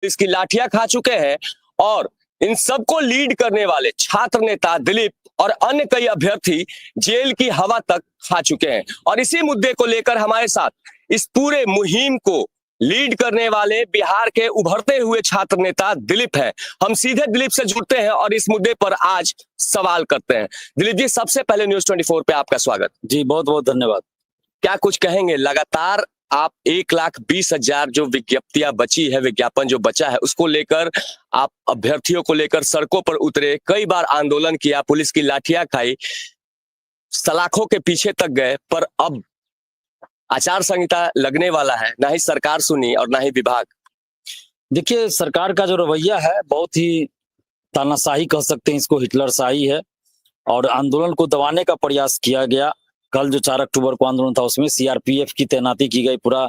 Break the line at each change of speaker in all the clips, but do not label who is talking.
इसकी लाठियां खा चुके हैं और इन सबको लीड करने वाले छात्र नेता दिलीप और अन्य कई अभ्यर्थी जेल की हवा तक खा चुके हैं। और इसी मुद्दे को लेकर हमारे साथ इस पूरे मुहिम को लीड करने वाले बिहार के उभरते हुए छात्र नेता दिलीप हैं। हम सीधे दिलीप से जुड़ते हैं और इस मुद्दे पर आज सवाल करते हैं। दिलीप जी, सबसे पहले न्यूज़ 24 पे आपका स्वागत।
जी बहुत बहुत धन्यवाद।
क्या कुछ कहेंगे? लगातार आप 1,20,000 जो विज्ञप्तियां बची है, विज्ञापन जो बचा है, उसको लेकर आप अभ्यर्थियों को लेकर सड़कों पर उतरे, कई बार आंदोलन किया, पुलिस की लाठियां खाई, सलाखों के पीछे तक गए, पर अब आचार संहिता लगने वाला है, ना ही सरकार सुनी और ना ही विभाग।
देखिए, सरकार का जो रवैया है बहुत ही तानाशाही कह सकते हैं, इसको हिटलरशाही है और आंदोलन को दबाने का प्रयास किया गया। कल जो 4 अक्टूबर को आंदोलन था उसमें सीआरपीएफ की तैनाती की गई, पूरा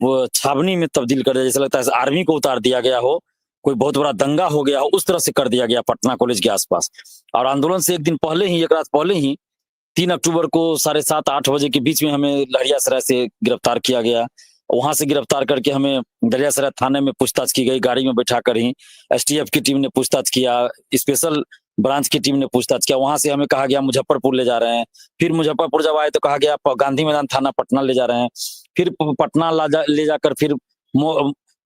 वो छावनी में तब्दील कर दिया, जैसे लगता है आर्मी को उतार दिया गया हो, कोई बहुत बड़ा दंगा हो गया हो, उस तरह से कर दिया गया पटना कॉलेज के आसपास। और आंदोलन से एक दिन पहले ही, एक रात पहले ही 3 अक्टूबर को 7:30-8 बजे के बीच में हमें लहरियासराय से गिरफ्तार किया गया। वहां से गिरफ्तार करके हमें लहरियासराय थाने में पूछताछ की गई, गाड़ी में बैठा कर ही एसटीएफ की टीम ने पूछताछ किया, स्पेशल ब्रांच की टीम ने पूछताछ किया। वहां से हमें कहा गया मुजफ्फरपुर ले जा रहे हैं। फिर मुजफ्फरपुर जब आए तो कहा गया गांधी मैदान थाना पटना ले जा रहे हैं। फिर पटना ले जाकर फिर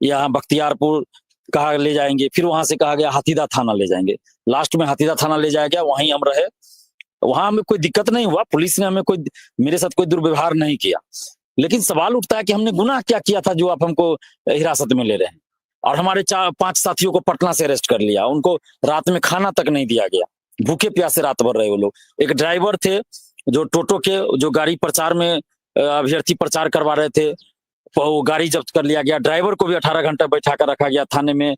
यहाँ बख्तियारपुर कहा ले जाएंगे। फिर वहां से कहा गया हाथीदह थाना ले जाएंगे। लास्ट में हाथीदह थाना ले जाया गया, वहीं हम रहे। वहां हमें कोई दिक्कत नहीं हुआ, पुलिस ने हमें मेरे साथ कोई दुर्व्यवहार नहीं किया। लेकिन सवाल उठता है कि हमने गुनाह क्या किया था जो आप हमको हिरासत में ले रहे हैं। और हमारे 4-5 साथियों को पटना से अरेस्ट कर लिया, उनको रात में खाना तक नहीं दिया गया, भूखे प्यासे रात भर रहे वो लोग। एक ड्राइवर थे जो टोटो के, जो गाड़ी प्रचार में अभ्यर्थी प्रचार करवा रहे थे, वो गाड़ी जब्त कर लिया गया। ड्राइवर को भी 18 घंटा बैठा कर रखा गया थाने में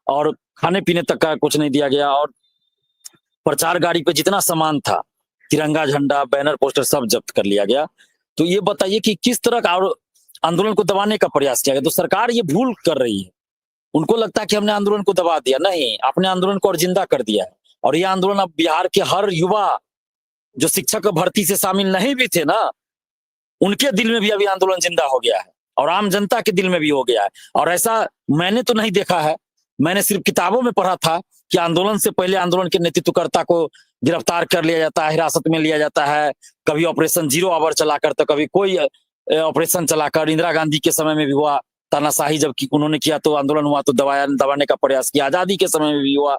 और खाने पीने तक का कुछ नहीं दिया गया। और प्रचार गाड़ी पे जितना सामान था, तिरंगा झंडा, बैनर, पोस्टर, सब जब्त कर लिया गया। तो ये बताइए कि किस तरह का और आंदोलन को दबाने का प्रयास किया गया। तो सरकार ये भूल कर रही है, उनको लगता है कि हमने आंदोलन को दबा दिया। नहीं, अपने आंदोलन को और जिंदा कर दिया है। और ये आंदोलन अब बिहार के हर युवा जो शिक्षक भर्ती से शामिल नहीं भी थे ना, उनके दिल में भी अभी आंदोलन जिंदा हो गया है और आम जनता के दिल में भी हो गया है। और ऐसा मैंने तो नहीं देखा है, मैंने सिर्फ किताबों में पढ़ा था कि आंदोलन से पहले आंदोलन के नेतृत्वकर्ता को गिरफ्तार कर लिया जाता है, हिरासत में लिया जाता है, कभी ऑपरेशन 0 आवर चलाकर, तो कभी कोई ऑपरेशन चलाकर। इंदिरा गांधी के समय में भी हुआ तानाशाही, जब उन्होंने किया तो आंदोलन हुआ, तो दबाने का प्रयास किया। आजादी के समय में भी हुआ।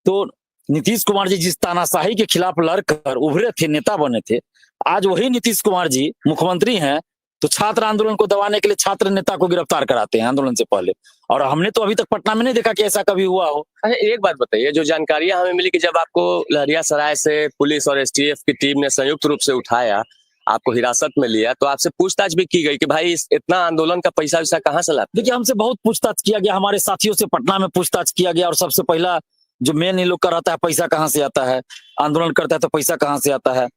तो नीतीश कुमार जी जिस तानाशाही के खिलाफ लड़कर उभरे थे, नेता बने थे, आज वही नीतीश कुमार जी मुख्यमंत्री हैं तो छात्र आंदोलन को दबाने के लिए छात्र नेता को गिरफ्तार कराते हैं आंदोलन से पहले। और हमने तो अभी तक पटना में नहीं देखा कि ऐसा कभी हुआ हो।
अच्छा, एक बात बताइए, जो जानकारियां हमें मिली कि जब आपको लहरियासराय से पुलिस और एसटीएफ की टीम ने संयुक्त रूप से उठाया, आपको हिरासत में लिया, तो आपसे पूछताछ भी की गई कि भाई इतना आंदोलन का पैसा वैसा कहाँ से लाते?
देखिए, हमसे बहुत पूछताछ किया गया, हमारे साथियों से पटना में पूछताछ किया गया। और सबसे पहला जो मेन इन लोग का रहता है, पैसा कहाँ से आता है, आंदोलन करता है तो पैसा कहाँ से आता है।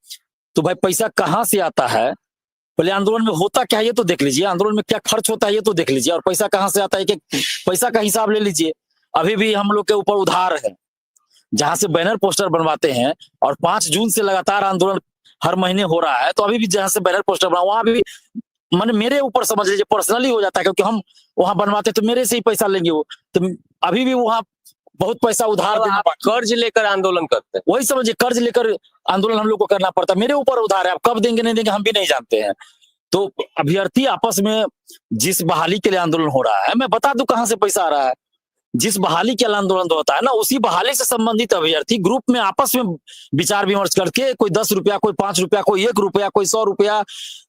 तो भाई पैसा कहाँ से आता है, पहले आंदोलन में होता क्या है ये तो देख लीजिए, आंदोलन में क्या खर्च होता है ये तो देख लीजिए, और पैसा कहाँ से आता है कि पैसा का हिसाब ले लीजिए। अभी भी हम लोग के ऊपर उधार है, जहां से बैनर पोस्टर बनवाते हैं। और 5 जून से लगातार आंदोलन हर महीने हो रहा है, तो अभी भी जहां से बैनर पोस्टर बना, वहां भी मन मेरे ऊपर समझ लीजिए पर्सनली हो जाता है, क्योंकि हम वहां बनवाते तो मेरे से ही पैसा लेंगे वो। तो अभी भी वहां बहुत पैसा उधार देना पड़ता,
कर्ज लेकर आंदोलन करते हैं।
वही समझिए, कर्ज लेकर आंदोलन हम लोग को करना पड़ता है। मेरे ऊपर उधार है, आप कब देंगे नहीं देंगे हम भी नहीं जानते हैं। तो अभ्यर्थी आपस में जिस बहाली के लिए आंदोलन हो रहा है, मैं बता दूं कहां से पैसा आ रहा है। जिस बहाली के लिए आंदोलन होता है ना, उसी बहाली से संबंधित अभ्यर्थी ग्रुप में आपस में विचार विमर्श करके, कोई 10 रुपया, कोई 5 रुपया, कोई 1 रुपया, कोई 100 रुपया,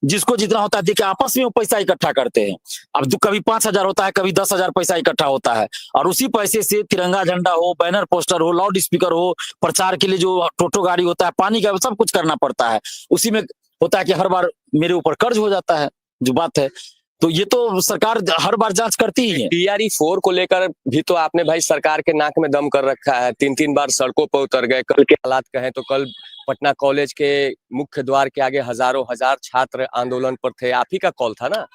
जिसको जितना होता है देखिए, आपस में वो पैसा इकट्ठा करते हैं। अब कभी 5,000 होता है, कभी 10,000 पैसा इकट्ठा होता है। और उसी पैसे से तिरंगा झंडा हो, बैनर पोस्टर हो, लाउड स्पीकर हो, प्रचार के लिए जो टोटो गाड़ी होता है, पानी का, सब कुछ करना पड़ता है। उसी में होता है कि हर बार मेरे ऊपर कर्ज हो जाता है, जो बात है। तो ये तो सरकार हर बार जांच करती ही है।
TRE-4 को लेकर भी तो आपने भाई सरकार के नाक में दम कर रखा है, 3-3 बार सड़कों पर उतर गए। कल के हालात कहें तो कल पटना कॉलेज के मुख्य द्वार के आगे हजारों हजार छात्र आंदोलन पर थे, आप ही का कॉल था ना?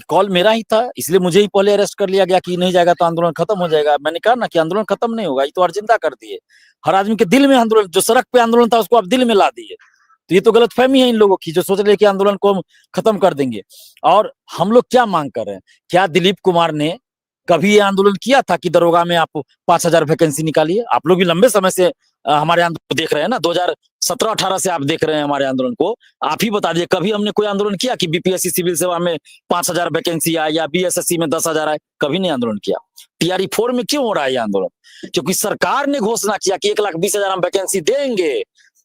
कॉल मेरा ही था, इसलिए मुझे ही पहले अरेस्ट कर लिया गया कि नहीं जाएगा तो आंदोलन खत्म हो जाएगा। मैंने कहा ना कि आंदोलन खत्म नहीं होगा, ये तो और जिंदा कर दिए। हर आदमी के दिल में आंदोलन, जो सड़क पे आंदोलन था उसको आप दिल में ला दिए। तो ये तो गलतफहमी है इन लोगों की, जो सोच रहे कि आंदोलन को हम खत्म कर देंगे। और हम लोग क्या मांग कर रहे हैं? क्या दिलीप कुमार ने कभी ये आंदोलन किया था कि दरोगा में आप 5,000 वैकेंसी निकालिए? आप लोग भी लंबे समय से हमारे आंदोलन को देख रहे हैं ना, 2017-18 से आप देख रहे हैं हमारे आंदोलन को। आप ही बता दीजिए, कभी हमने कोई आंदोलन किया कि बीपीएससी सिविल सेवा में 5,000 वैकेंसी आए या बीएसएससी में 10,000 आए? कभी नहीं आंदोलन किया। टीआरई 4 में क्यों हो रहा है ये आंदोलन? क्योंकि सरकार ने घोषणा किया कि 1,20,000 हम वैकेंसी देंगे,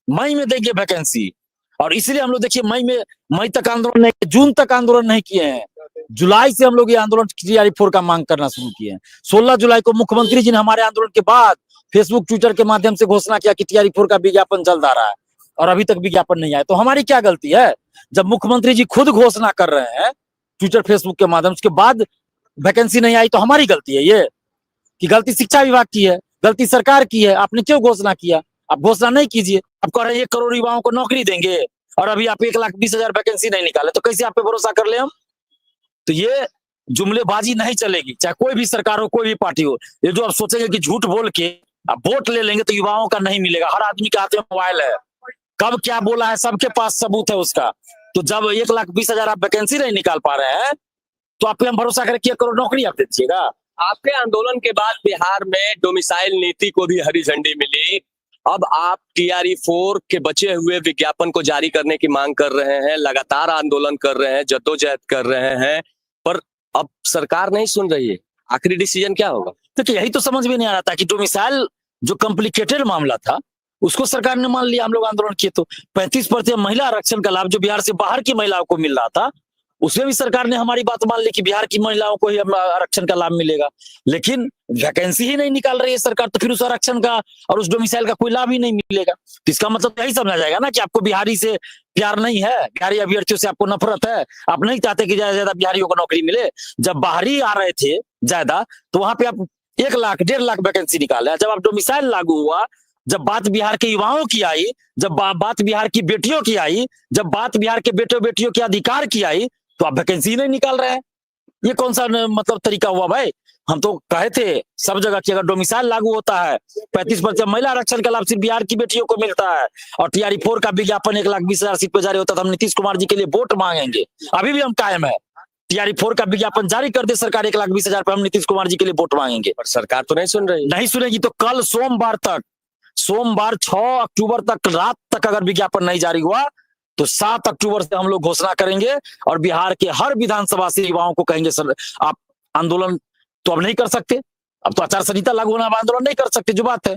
मई में देंगे वैकेंसी। और इसलिए हम लोग देखिए मई तक आंदोलन नहीं, जून तक आंदोलन नहीं किए हैं। जुलाई से हम लोग ये आंदोलन टीआरई 4 का मांग करना शुरू किए हैं। 16 जुलाई को मुख्यमंत्री जी ने हमारे आंदोलन के बाद फेसबुक ट्विटर के माध्यम से घोषणा किया कि टीआरई 4 का विज्ञापन जल्द आ रहा है, और अभी तक विज्ञापन नहीं आया। तो हमारी क्या गलती है? जब मुख्यमंत्री जी खुद घोषणा कर रहे हैं ट्विटर फेसबुक के माध्यम, उसके बाद वैकेंसी नहीं आई, तो हमारी गलती है ये? कि गलती शिक्षा विभाग की है, गलती सरकार की है? आपने क्यों घोषणा किया? आप घोषणा नहीं कीजिए। आप कह रहे हैं 1 करोड़ युवाओं को नौकरी देंगे और अभी आप 1,20,000 वैकेंसी नहीं निकाले, तो कैसे आप पे भरोसा कर ले हम? तो ये जुमलेबाजी नहीं चलेगी, चाहे कोई भी सरकार हो, कोई भी पार्टी हो। ये जो आप सोचेंगे कि झूठ बोल के आप वोट ले लेंगे तो युवाओं का नहीं मिलेगा। हर आदमी के हाथ में मोबाइल है, कब क्या बोला है सबके पास सबूत है उसका। तो जब 1,20,000 आप वैकेंसी नहीं निकाल पा रहे हैं, तो आप पे हम भरोसा करें कि 1 करोड़ नौकरी आप दे दीजिएगा?
आपके आंदोलन के बाद बिहार में डोमिसाइल नीति को भी हरी झंडी मिली। अब आप टीआरई 4 के बचे हुए विज्ञापन को जारी करने की मांग कर रहे हैं, लगातार आंदोलन कर रहे हैं, जद्दोजहद कर रहे हैं, पर अब सरकार नहीं सुन रही है। आखिरी डिसीजन क्या होगा?
तो यही तो समझ में नहीं आ रहा था कि डोमिसाइल जो कॉम्प्लिकेटेड मामला था उसको सरकार ने मान लिया। हम लोग आंदोलन किए तो 35% महिला आरक्षण का लाभ जो बिहार से बाहर की महिलाओं को मिल रहा था, उसमें भी सरकार ने हमारी बात मान ली कि बिहार की महिलाओं को ही आरक्षण का लाभ मिलेगा। लेकिन वैकेंसी ही नहीं निकाल रही है सरकार, तो फिर उस आरक्षण का और उस डोमिसाइल का कोई लाभ ही नहीं मिलेगा। तो इसका मतलब यही समझा जाएगा ना कि आपको बिहारी से प्यार नहीं है, बिहारी अभ्यर्थियों से आपको नफरत है। आप नहीं चाहते कि ज्यादा ज्यादा बिहारियों को नौकरी मिले। जब बाहरी आ रहे थे ज्यादा, तो वहां पे आप 1 लाख 1.5 लाख वैकेंसी निकाले। जब आप डोमिसाइल लागू हुआ, जब बात बिहार के युवाओं की आई, जब बात बिहार की बेटियों की आई, जब बात बिहार के बेटियों के अधिकार की आई, तो आप वैकेंसी नहीं निकाल रहे हैं। ये कौन सा मतलब तरीका हुआ भाई? हम तो कहे थे सब जगह कि अगर डोमिसाइल लागू होता है, 35% महिला आरक्षण का लाभ सिर्फ बिहार की बेटियों को मिलता है, और टीआरई 4 का विज्ञापन 1,20,000 सीट पे जारी होता, तो हम नीतीश कुमार जी के लिए वोट मांगेंगे। अभी भी हम कायम है। टीआरई 4 का विज्ञापन जारी कर दे सरकार 1,20,000 पे, हम नीतीश कुमार जी के लिए वोट मांगेंगे।
पर सरकार तो नहीं सुन रही।
नहीं सुनेगी तो कल सोमवार 6 अक्टूबर तक रात तक अगर विज्ञापन नहीं जारी हुआ, तो 7 अक्टूबर से हम लोग घोषणा करेंगे और बिहार के हर विधानसभा से युवाओं को कहेंगे सर आप आंदोलन तो अब नहीं कर सकते, अब तो आचार संहिता लागू होना, अब आंदोलन नहीं कर सकते, जो बात है,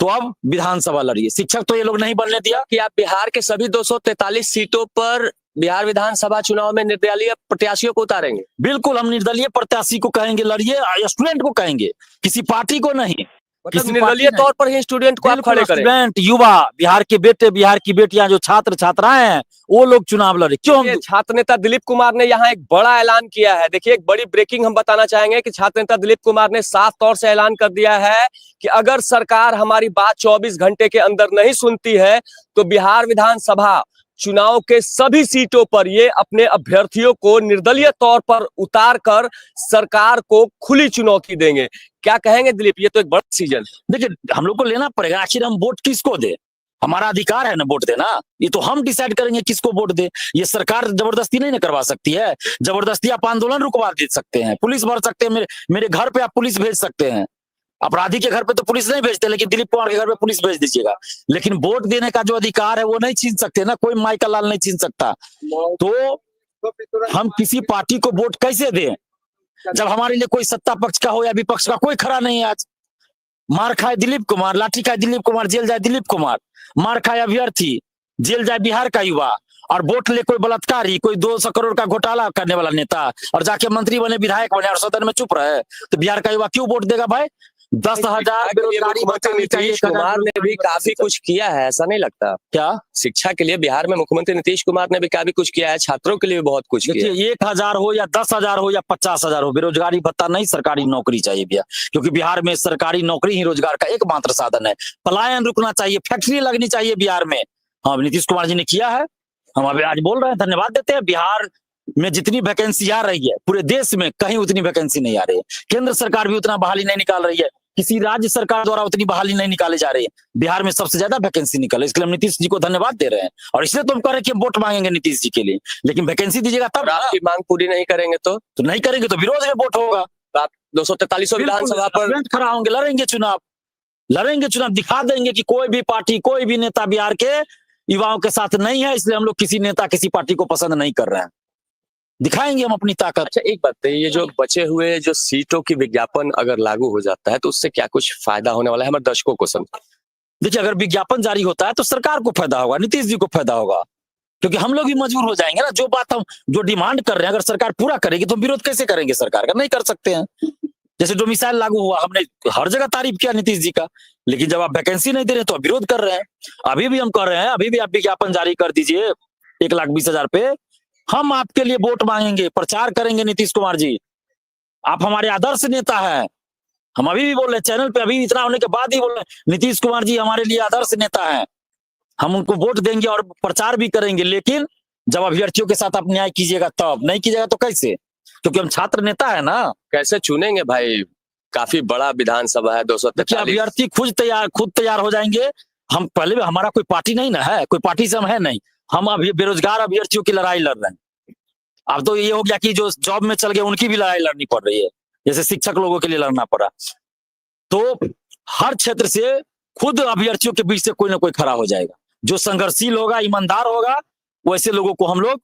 तो अब विधानसभा लड़िए। शिक्षक तो ये लोग नहीं बनने दिया
कि आप बिहार के सभी 243 सीटों पर बिहार विधानसभा चुनाव में निर्दलीय प्रत्याशियों को उतारेंगे।
बिल्कुल, हम निर्दलीय प्रत्याशी को कहेंगे लड़िए, स्टूडेंट को कहेंगे, किसी पार्टी को नहीं।
मतलब निर्दलीय तौर पर ही स्टूडेंट को आप खड़े करें।
स्टूडेंट, युवा, बिहार के बेटे, बिहार की बेटियां, जो छात्र छात्राएं हैं, वो लोग चुनाव लड़े। क्यों?
छात्र नेता दिलीप कुमार ने यहाँ एक बड़ा ऐलान किया है। देखिए, एक बड़ी ब्रेकिंग हम बताना चाहेंगे कि छात्र नेता दिलीप कुमार ने साफ तौर से ऐलान कर दिया है कि अगर सरकार हमारी बात 24 घंटे के अंदर नहीं सुनती है, तो बिहार विधानसभा चुनाव के सभी सीटों पर ये अपने अभ्यर्थियों को निर्दलीय तौर पर उतार कर सरकार को खुली चुनौती देंगे। क्या कहेंगे दिलीप? ये तो एक बड़ा सीजन।
देखिए, हम लोग को लेना पड़ेगा, आखिर हम वोट किसको दे? हमारा अधिकार है ना वोट देना। ये तो हम डिसाइड करेंगे किसको वोट दे। ये सरकार जबरदस्ती नहीं ना करवा सकती है। जबरदस्ती आप आंदोलन रुकवा दे सकते हैं, पुलिस भर सकते हैं, मेरे घर पे आप पुलिस भेज सकते हैं। अपराधी के घर पे तो पुलिस नहीं भेजते, लेकिन दिलीप कुमार के घर पे पुलिस भेज दीजिएगा। लेकिन वोट देने का जो अधिकार है वो नहीं छीन सकते ना, कोई माई का लाल नहीं छीन सकता। तो हम किसी पार्टी को वोट कैसे दें जब हमारे लिए कोई सत्ता पक्ष का हो या विपक्ष का कोई खड़ा नहीं है? आज मार खाए दिलीप कुमार, लाठी खाए दिलीप कुमार, जेल जाए दिलीप कुमार, मार खाए अभ्यर्थी, जेल जाए बिहार का युवा, और वोट ले कोई बलात्कारी, कोई 200 करोड़ का घोटाला करने वाला नेता, और जाके मंत्री बने, विधायक बने, और सदन में चुप रहे, तो बिहार का युवा क्यों वोट देगा भाई? 10,000 बेरोजगारी
नीतीश कुमार ने भी काफी कुछ किया है, ऐसा नहीं लगता
क्या?
शिक्षा के लिए बिहार में मुख्यमंत्री नीतीश कुमार ने भी काफी कुछ किया है, छात्रों के लिए भी बहुत कुछ किया है।
1,000 हो या 10,000 हो या 50,000 हो, बेरोजगारी भत्ता नहीं, सरकारी नौकरी चाहिए भैया। क्योंकि बिहार में सरकारी नौकरी ही रोजगार का एकमात्र साधन है। पलायन रुकना चाहिए, फैक्ट्री लगनी चाहिए बिहार में। हाँ, नीतीश कुमार जी ने किया है, हम अभी आज बोल रहे हैं, धन्यवाद देते हैं। बिहार में जितनी वैकेंसी आ रही है पूरे देश में कहीं उतनी वैकेंसी नहीं आ रही है। केंद्र सरकार भी उतना बहाली नहीं निकाल रही है, किसी राज्य सरकार द्वारा उतनी बहाली नहीं निकाली जा रही है। बिहार में सबसे ज्यादा वैकेंसी निकले, इसके लिए हम नीतीश जी को धन्यवाद दे रहे हैं, और इसलिए तो हम कह रहे हैं कि हम वोट मांगेंगे नीतीश जी के लिए। लेकिन वैकेंसी दीजिएगा तब।
आपकी मांग पूरी नहीं करेंगे तो
नहीं करेंगे तो विरोध में वोट होगा।
आप 243 विधानसभा पर
स्टूडेंट खड़ा होंगे, लड़ेंगे चुनाव, दिखा देंगे कि कोई भी पार्टी, कोई भी नेता बिहार के युवाओं के साथ नहीं है, इसलिए हम लोग किसी नेता, किसी पार्टी को पसंद नहीं कर रहे हैं। दिखाएंगे हम अपनी ताकत।
अच्छा एक बात है, ये जो बचे हुए जो सीटों की विज्ञापन अगर लागू हो जाता है तो उससे क्या कुछ फायदा होने वाला है हमारे दर्शकों को समझ?
देखिए, अगर विज्ञापन जारी होता है तो सरकार को फायदा होगा, नीतीश जी को फायदा होगा, क्योंकि हम लोग भी मजबूर हो जाएंगे ना। जो बात हम जो डिमांड कर रहे हैं अगर सरकार पूरा करेगी तो हम विरोध कैसे करेंगे सरकार का? नहीं कर सकते हैं। जैसे डोमिसाइल लागू हुआ, हमने हर जगह तारीफ किया नीतीश जी का, लेकिन जब आप वैकेंसी नहीं दे रहे तो आप विरोध कर रहे हैं। अभी भी हम कर रहे हैं, अभी भी आप विज्ञापन जारी कर दीजिए 1,20,000 पे, हम आपके लिए वोट मांगेंगे, प्रचार करेंगे। नीतीश कुमार जी, आप हमारे आदर्श नेता हैं। हम अभी भी बोल रहे हैं चैनल पे, अभी इतना होने के बाद ही बोल रहे हैं नीतीश कुमार जी हमारे लिए आदर्श नेता हैं, हम उनको वोट देंगे और प्रचार भी करेंगे। लेकिन जब अभ्यर्थियों के साथ आप न्याय कीजिएगा, तब नहीं कीजिएगा तो कैसे? क्योंकि हम छात्र नेता है ना।
कैसे चुनेंगे भाई? काफी बड़ा विधानसभा है, 243।
अभ्यर्थी खुद तैयार हो जाएंगे। हम पहले भी, हमारा कोई पार्टी नहीं ना है, कोई पार्टी से हम है नहीं, हम अभी बेरोजगार अभ्यर्थियों की लड़ाई लड़ रहे हैं। अब तो ये हो गया कि जो जॉब में चल गए उनकी भी लड़ाई लड़नी पड़ रही है, जैसे शिक्षक लोगों के लिए लड़ना पड़ा। तो हर क्षेत्र से खुद अभ्यर्थियों के बीच से कोई ना कोई खड़ा हो जाएगा, जो संघर्षशील होगा, ईमानदार होगा, वैसे लोगों को हम लोग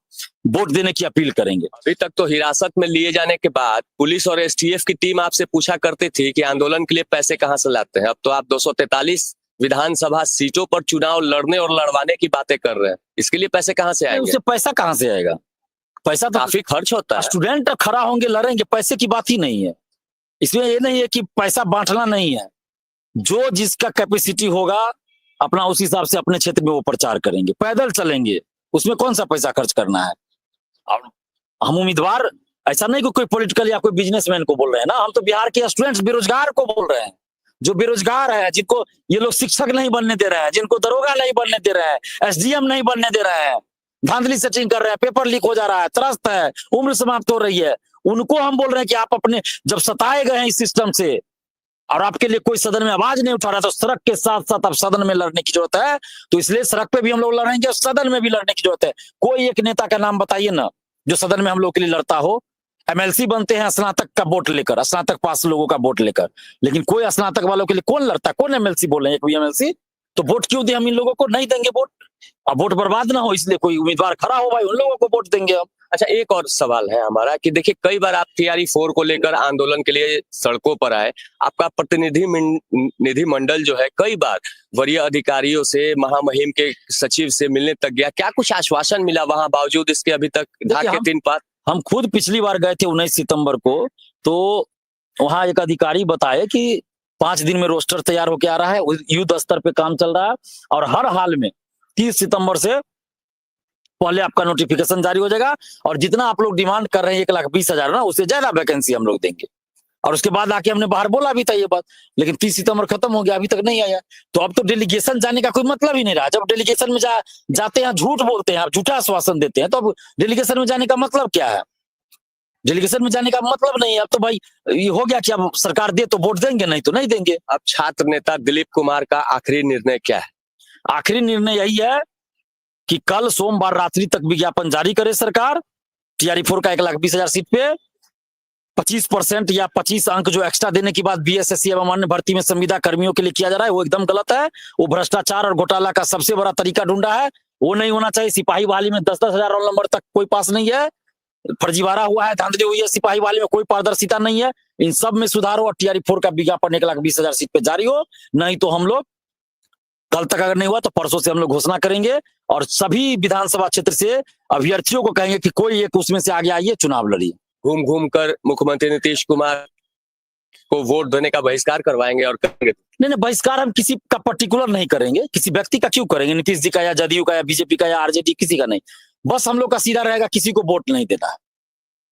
वोट देने की अपील करेंगे।
अभी तक तो हिरासत में लिए जाने के बाद पुलिस और एसटीएफ की टीम आपसे पूछा करती थी कि आंदोलन के लिए पैसे कहां से लाते हैं। अब तो आप 243 विधानसभा सीटों पर चुनाव लड़ने और लड़वाने की बातें कर रहे हैं, इसके लिए पैसे कहां से आएंगे?
उससे पैसा कहां से आएगा? पैसा तो
काफी खर्च होता है।
स्टूडेंट खड़ा होंगे, लड़ेंगे, पैसे की बात ही नहीं है। इसमें ये नहीं है कि पैसा बांटना नहीं है, जो जिसका कैपेसिटी होगा अपना उस हिसाब से अपने क्षेत्र में वो प्रचार करेंगे, पैदल चलेंगे, उसमें कौन सा पैसा खर्च करना है। और हम उम्मीदवार ऐसा नहीं कि कोई पॉलिटिकल या कोई बिजनेसमैन को बोल रहे हैं ना, हम तो बिहार के स्टूडेंट्स बेरोजगार को बोल रहे हैं, जो बेरोजगार है, जिनको ये लोग शिक्षक नहीं बनने दे रहे हैं, जिनको दरोगा नहीं बनने दे रहे हैं, एसडीएम नहीं बनने दे रहे हैं, धांधली सेटिंग कर रहे हैं, पेपर लीक हो जा रहा है, त्रस्त है, उम्र समाप्त हो रही है, उनको हम बोल रहे हैं कि आप अपने, जब सताए गए हैं इस सिस्टम से और आपके लिए कोई सदन में आवाज नहीं उठा रहा, तो सड़क के साथ साथ अब सदन में लड़ने की जरूरत है। तो इसलिए सड़क पे भी हम लोग लड़ेंगे और सदन में भी लड़ने की जरूरत है। कोई एक नेता का नाम बताइए ना जो सदन में हम लोग के लिए लड़ता हो। एमएलसी बनते हैं स्नातक का वोट लेकर, स्नातक पास लोगों का वोट लेकर, लेकिन कोई स्नातक वालों के लिए कौन लड़ता? कौन एमएलसी बोले? एक भी एमएलसी? तो वोट क्यों दे हम इन लोगों को? नहीं देंगे वोट, अब वोट बर्बाद ना हो इसलिए कोई उम्मीदवार खड़ा हो भाई, उन लोगों को वोट देंगे हम।
अच्छा एक और सवाल है हमारा कि देखिए कई बार आप टीआरई 4 को लेकर आंदोलन के लिए सड़कों पर आए, आपका प्रतिनिधि मंडल जो है कई बार वरीय अधिकारियों से, महामहिम के सचिव से मिलने तक गया, क्या कुछ आश्वासन मिला वहां बावजूद इसके अभी तक ढाक के 3 पार?
हम खुद पिछली बार गए थे 19 सितंबर को, तो वहां एक अधिकारी बताए कि 5 दिन में रोस्टर तैयार होकर आ रहा है, युद्ध स्तर पे काम चल रहा है और हर हाल में 30 सितंबर से पहले आपका नोटिफिकेशन जारी हो जाएगा और जितना आप लोग डिमांड कर रहे हैं 1,20,000 ना, उससे ज्यादा वैकेंसी हम लोग देंगे। और उसके बाद आके हमने बाहर बोला भी था ये बात, लेकिन 30 सितंबर खत्म हो गया, अभी तक नहीं आया। तो अब तो डेलीगेशन जाने का कोई मतलब ही नहीं रहा। जब डेलीगेशन में जाते हैं, झूठ बोलते हैं, आप झूठा आश्वासन देते हैं, तो अब डेलीगेशन में जाने का मतलब क्या है? डेलीगेशन में जाने का मतलब नहीं है। अब तो भाई ये हो गया कि अब सरकार दे तो वोट देंगे, नहीं तो नहीं देंगे।
अब छात्र नेता दिलीप कुमार का आखिरी निर्णय क्या है?
आखिरी निर्णय यही है कि कल सोमवार रात्रि तक विज्ञापन जारी करे सरकार, टीआरई 4 का 1,20,000 सीट पे 25% या 25 अंक जो एक्स्ट्रा देने की बात बीएसएससी एवं अन्य भर्ती में संविदा कर्मियों के लिए किया जा रहा है, वो एकदम गलत है। वो भ्रष्टाचार और घोटाला का सबसे बड़ा तरीका ढूंढा है, वो नहीं होना चाहिए। सिपाही बहाली में 10-10 हजार रोल नंबर तक कोई पास नहीं है, फर्जीवाड़ा हुआ है, धांधली हुई है, सिपाही बहाली में कोई पारदर्शिता नहीं है। इन सब में सुधार हो और टीआरई 4 का विज्ञापन 1,20,000 सीट पे जारी हो, नहीं तो हम लोग कल तक अगर नहीं हुआ तो परसों से हम लोग घोषणा करेंगे और सभी विधानसभा क्षेत्र से अभ्यर्थियों को कहेंगे कि कोई एक उसमें से आगे आइए, चुनाव लड़िए।
घूम घूम कर मुख्यमंत्री नीतीश कुमार को वोट देने का बहिष्कार करवाएंगे और करेंगे?
नहीं, बहिष्कार हम किसी का पर्टिकुलर नहीं करेंगे, किसी व्यक्ति का क्यों करेंगे? नीतीश जी का या जदयू का या बीजेपी का या आरजेडी, किसी का नहीं। बस हम लोग का सीधा रहेगा, किसी को वोट नहीं देना है।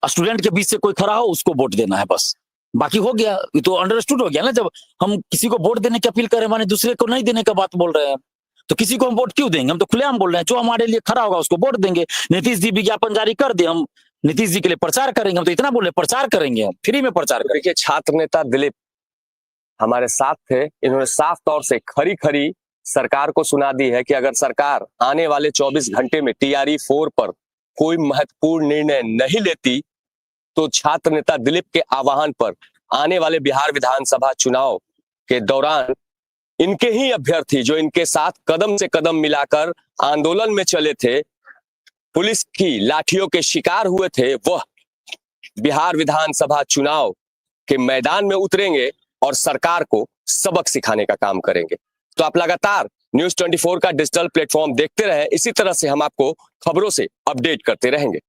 स्टूडेंट के बीच से कोई खड़ा हो उसको वोट देना है, बस। बाकी हो गया, ये तो अंडरस्टूड हो गया ना। जब हम किसी को वोट देने की अपील करें, माने दूसरे को नहीं देने का बात बोल रहे हैं, तो किसी को हम वोट क्यों देंगे? हम तो खुलेआम बोल रहे हैं, जो हमारे लिए खड़ा होगा उसको वोट देंगे। नीतीश जी विज्ञापन जारी कर दे, हम नीतीश जी के लिए प्रचार करेंगे। हम तो इतना बोले, प्रचार करेंगे, हम फ्री में प्रचार करेंगे।
देखिए छात्र नेता दिलीप हमारे साथ थे, इन्होंने साफ तौर से खरी खरी सरकार को सुना दी है कि अगर सरकार आने वाले 24 घंटे में टीआरई 4 पर कोई महत्वपूर्ण निर्णय नहीं लेती तो छात्र नेता दिलीप के आह्वान पर आने वाले बिहार विधानसभा चुनाव के दौरान इनके ही अभ्यर्थी जो इनके साथ कदम से कदम मिलाकर आंदोलन में चले थे, पुलिस की लाठियों के शिकार हुए थे, वह बिहार विधानसभा चुनाव के मैदान में उतरेंगे और सरकार को सबक सिखाने का काम करेंगे। तो आप लगातार न्यूज़ 24 का डिजिटल प्लेटफॉर्म देखते रहे, इसी तरह से हम आपको खबरों से अपडेट करते रहेंगे।